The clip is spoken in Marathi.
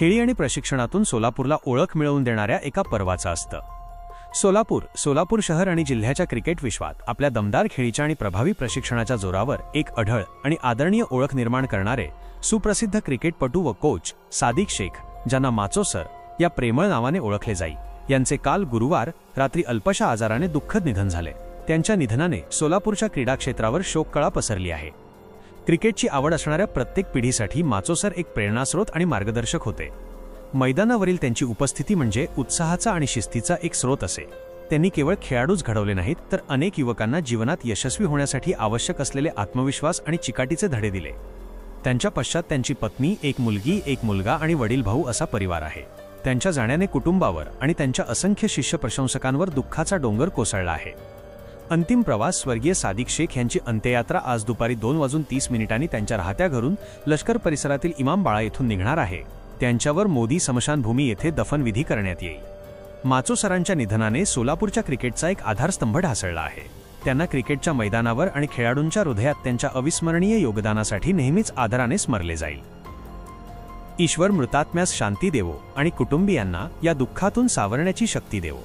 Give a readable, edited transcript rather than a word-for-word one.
खेळी आणि प्रशिक्षणातून सोलापूरला ओळख मिळवून देणाऱ्या एका पर्वाचं असतं। सोलापूर शहर आणि जिल्ह्याच्या क्रिकेट विश्वात आपल्या दमदार खेळीच्या आणि प्रभावी प्रशिक्षणाच्या जोरावर एक अढळ आणि आदरणीय ओळख निर्माण करणारे सुप्रसिद्ध क्रिकेटपटू व कोच सादिक शेख, ज्यांना माचो सर या प्रेमळ नावाने ओळखले जाई, यांचे काल गुरुवार रात्री अल्पशा आजाराने दुःखद निधन झाले। त्यांच्या निधनाने सोलापूरच्या क्रीडा क्षेत्रावर शोककळा पसरली आहे। क्रिकेटची आवड असणाऱ्या प्रत्येक पिढीसाठी माचो सर एक प्रेरणास्रोत आणि मार्गदर्शक होते। मैदानावरील त्यांची उपस्थिती म्हणजे उत्साहाचा आणि शिस्तीचा एक स्रोत असे। त्यांनी केवळ खेळाडूच घडवले नाहीत, तर अनेक युवकांना जीवनात यशस्वी होण्यासाठी आवश्यक असलेले आत्मविश्वास आणि चिकाटीचे धडे दिले। त्यांच्या पश्चात त्यांची पत्नी, एक मुलगी, एक मुलगा आणि वडील भाऊ असा परिवार आहे। त्यांच्या जाण्याने कुटुंबावर आणि त्यांच्या असंख्य शिष्य प्रशंसकांवर दुःखाचा डोंगर कोसळला आहे। अंतिम प्रवास स्वर्गीय सादिक शेख यांची अंत्ययात्रा आज दुपारी 2:30 त्यांच्या राहत्या घरून लष्कर परिसरातील इमामबाळा येथून निघणार आहे। त्यांच्यावर मोदी स्मशानभूमी येथे दफनविधी करण्यात येईल। माचो सरांच्या निधनाने सोलापूरच्या क्रिकेटचा एक आधारस्तंभ ढासळला आहे। त्यांना क्रिकेटच्या मैदानावर आणि खेळाडूंच्या हृदयात त्यांच्या अविस्मरणीय योगदानासाठी नेहमीच आदराने स्मरले जाईल। ईश्वर मृतात्म्यास शांती देवो आणि कुटुंबियांना या दुःखातून सावरण्याची शक्ती देवो।